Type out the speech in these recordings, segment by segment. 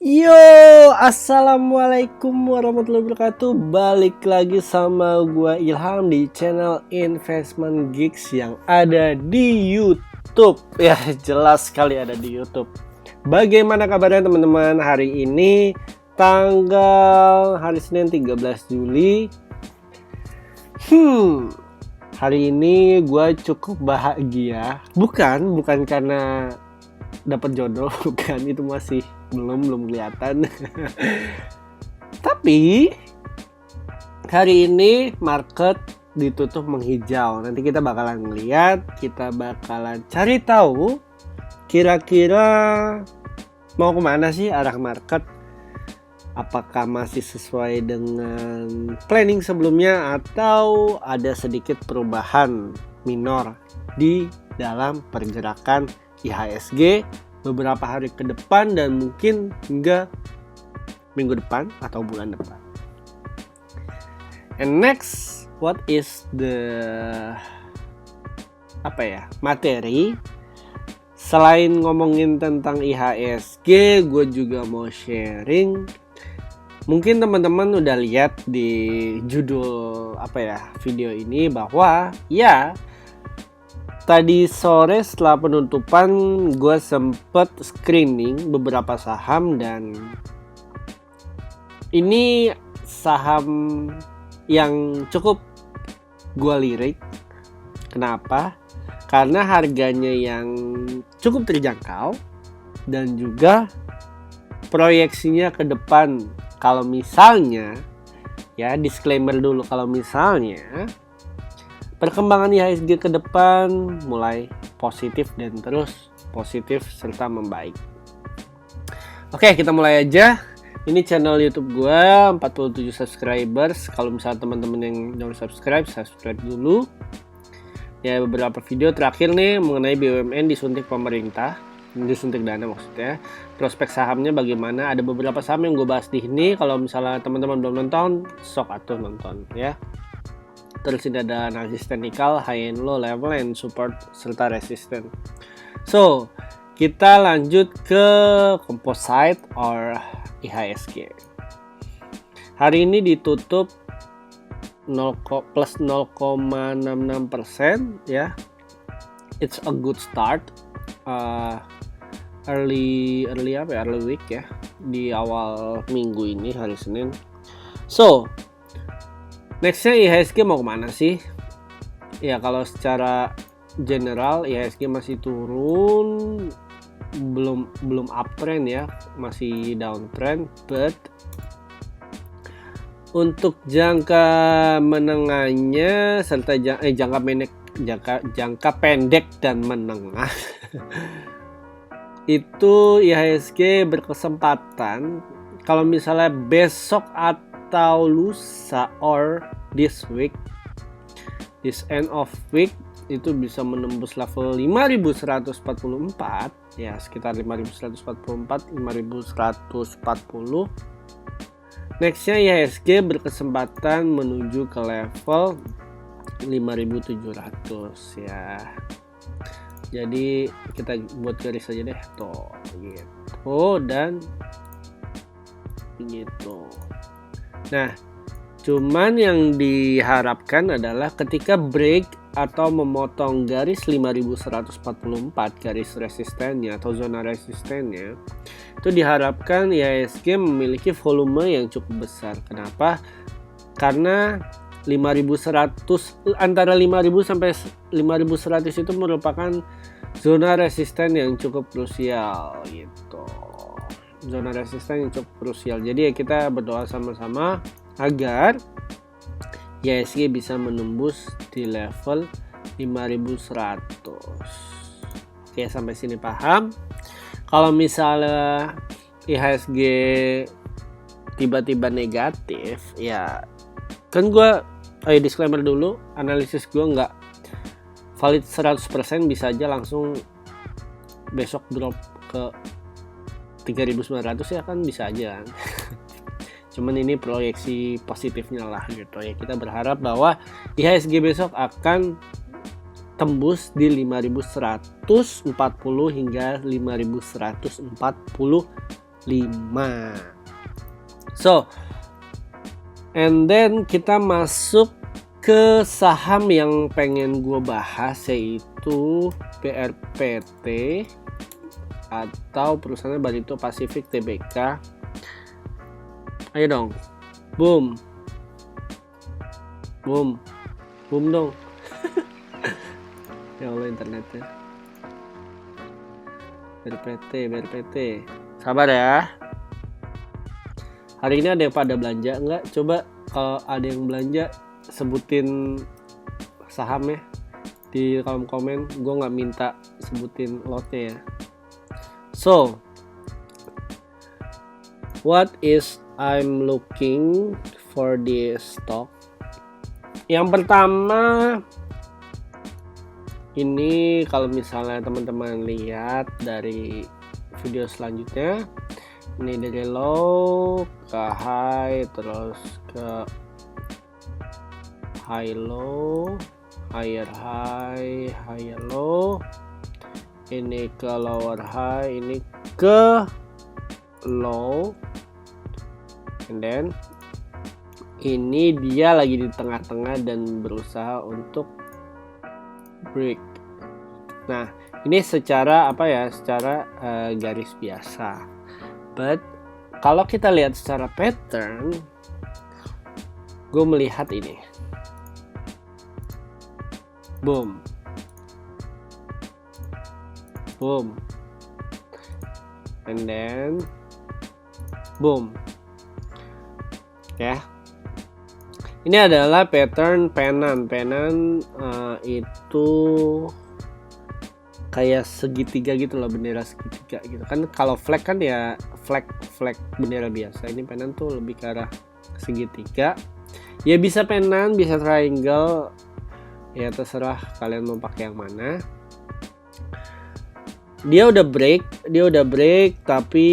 Yo, assalamualaikum warahmatullahi wabarakatuh. Balik lagi sama gua Ilham di channel Investment Geeks yang ada di YouTube. Ya, jelas sekali ada di YouTube. Bagaimana kabarnya teman-teman? Hari ini hari Senin 13 Juli. Hari ini gua cukup bahagia. Bukan karena dapat jodoh, bukan, itu masih belum kelihatan. Tapi hari ini market ditutup menghijau. Nanti kita bakalan lihat, kita bakalan cari tahu kira-kira mau kemana sih arah market. Apakah masih sesuai dengan planning sebelumnya atau ada sedikit perubahan minor di dalam pergerakan IHSG beberapa hari ke depan dan mungkin hingga minggu depan atau bulan depan. And next, what is the materi? Selain ngomongin tentang IHSG, gue juga mau sharing. Mungkin teman-teman udah lihat di judul video ini bahwa tadi sore setelah penutupan gue sempet screening beberapa saham dan ini saham yang cukup gue lirik. Kenapa? Karena harganya yang cukup terjangkau dan juga proyeksinya ke depan. Kalau misalnya, disclaimer dulu, kalau misalnya perkembangan IHSG ke depan mulai positif dan terus positif serta membaik. Oke, kita mulai aja. Ini channel YouTube gue 47 subscribers. Kalau misalnya teman-teman yang belum subscribe dulu. Ya, beberapa video terakhir nih mengenai BUMN disuntik pemerintah, disuntik dana maksudnya. Prospek sahamnya bagaimana? Ada beberapa saham yang gue bahas di sini. Kalau misalnya teman-teman belum nonton, sok atuh nonton ya. Terus ini ada analisis teknikal, high and low level, and support serta resisten. So, kita lanjut ke composite or IHSG. Hari ini ditutup plus 0,66% ya. It's a good start. Early week ya, di awal minggu ini hari Senin. So, nextnya IHSG mau kemana sih? Ya, kalau secara general IHSG masih turun, belum uptrend ya, masih downtrend. But untuk jangka menengahnya serta jangka pendek dan menengah itu IHSG berkesempatan kalau misalnya besok atau lusa or this end of week itu bisa menembus level 5144 ya, sekitar 5144 5140. Nextnya IHSG berkesempatan menuju ke level 5700 ya. Jadi kita buat garis aja deh tuh gitu dan gitu. Nah, cuman yang diharapkan adalah ketika break atau memotong garis 5144 garis resistennya atau zona resistennya, itu diharapkan IHSG memiliki volume yang cukup besar. Kenapa? Karena 5100 antara 5000 sampai 5100 itu merupakan zona resisten yang cukup krusial gitu. Zona resisten yang cukup krusial. Jadi ya kita berdoa sama-sama agar IHSG bisa menembus di level 5100. Oke, sampai sini paham? Kalau misalnya IHSG tiba-tiba negatif, ya kan gue disclaimer dulu, analisis gue nggak valid 100%, bisa aja langsung besok drop ke 3.900 ya kan, bisa aja. Cuman ini proyeksi positifnya lah gitu ya. Kita berharap bahwa IHSG besok akan tembus di 5.140 hingga 5.145 So, and then kita masuk ke saham yang pengen gue bahas, yaitu BRPT atau perusahaan Barito Pacific Tbk. Ayo dong, boom dong. Ya Allah, internetnya. BRPT. Sabar ya. Hari ini ada yang pada belanja nggak? Coba kalau ada yang belanja sebutin sahamnya di kolom komen. Gue nggak minta sebutin lotnya ya. So, what is I'm looking for this stock? Yang pertama, ini kalau misalnya teman-teman lihat dari video selanjutnya, ini dari low ke high, terus ke high low, higher high, higher low, ini ke lower high, ini ke low, and then ini dia lagi di tengah-tengah dan berusaha untuk break. Nah, ini secara secara garis biasa. But kalau kita lihat secara pattern, gue melihat ini, boom, and then boom, ya. Ini adalah pattern penan itu kayak segitiga gitu loh, bendera segitiga gitu kan. Kalau flag kan ya flag bendera biasa. Ini penan tuh lebih ke arah segitiga. Ya bisa penan, bisa triangle, ya terserah kalian mau pakai yang mana. Dia udah break tapi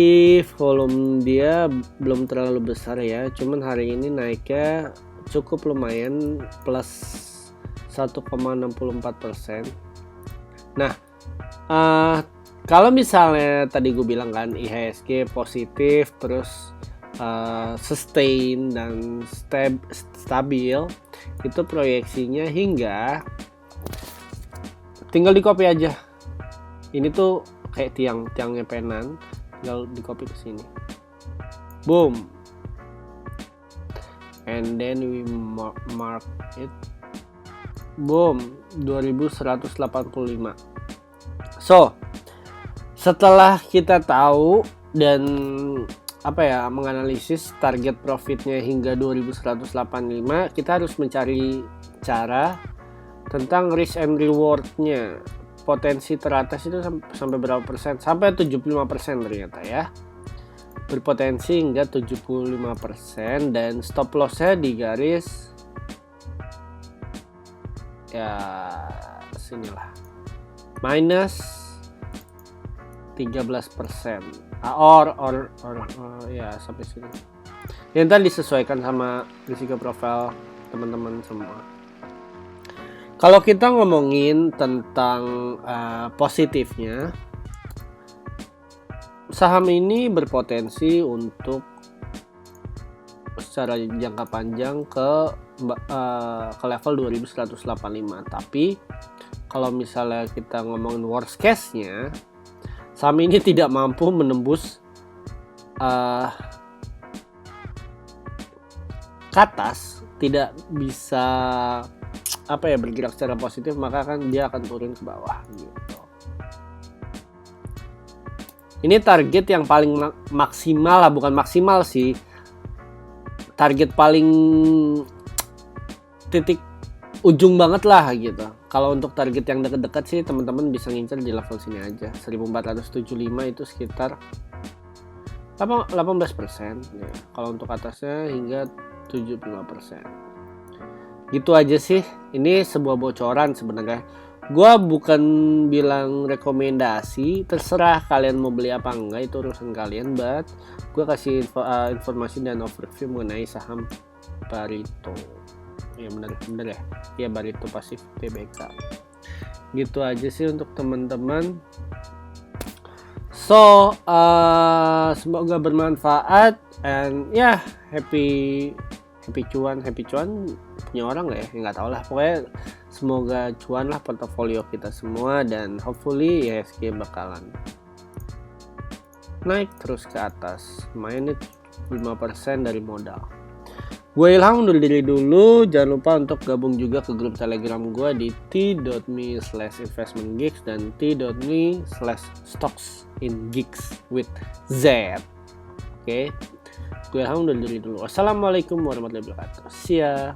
volume dia belum terlalu besar ya. Cuman hari ini naiknya cukup lumayan, plus 1,64%. Nah, kalau misalnya tadi gue bilang kan IHSG positif, terus sustain dan stabil, itu proyeksinya hingga tinggal di copy aja. Ini tuh kayak tiangnya penan, tinggal di copy ke sini, boom, and then we mark it, boom, 2185. So, setelah kita tahu dan menganalisis target profitnya hingga 2185, kita harus mencari cara tentang risk and rewardnya. Potensi teratas itu sampai berapa persen? Sampai 75% ternyata ya. Berpotensi hingga 75% dan stop lossnya di garis ya sinilah, minus 13%, ya sampai sini. Yang tadi disesuaikan sama risiko profil teman-teman semua. Kalau kita ngomongin tentang positifnya, saham ini berpotensi untuk secara jangka panjang ke level 2185. Tapi kalau misalnya kita ngomongin worst case-nya, saham ini tidak mampu menembus ke atas, tidak bisa bergerak secara positif, maka kan dia akan turun ke bawah gitu. Ini target yang paling maksimal lah, bukan maksimal sih, target paling titik ujung banget lah gitu. Kalau untuk target yang dekat-dekat sih teman-teman bisa ngincer di level sini aja, 1475 itu sekitar 18% ya. Kalau untuk atasnya hingga 75%. Gitu aja sih. Ini sebuah bocoran sebenarnya. Gua bukan bilang rekomendasi, terserah kalian mau beli apa enggak, itu urusan kalian. But gua kasih informasi dan overview mengenai saham Barito. Ya benar ya. Ya Barito Pacific Tbk. Gitu aja sih untuk teman-teman. Semoga bermanfaat and ya, happy cuan punya orang nggak ya? Nggak tahu lah, pokoknya semoga cuan lah portofolio kita semua, dan hopefully IHSG bakalan naik terus ke atas, main 5% dari modal. Gue Ilham undur diri dulu. Jangan lupa untuk gabung juga ke grup Telegram gue di t.me/investmentgeeks dan t.me/stocksingeeks with Z. Oke. Gue Ilham undur diri dulu. Wassalamualaikum warahmatullahi wabarakatuh. See ya.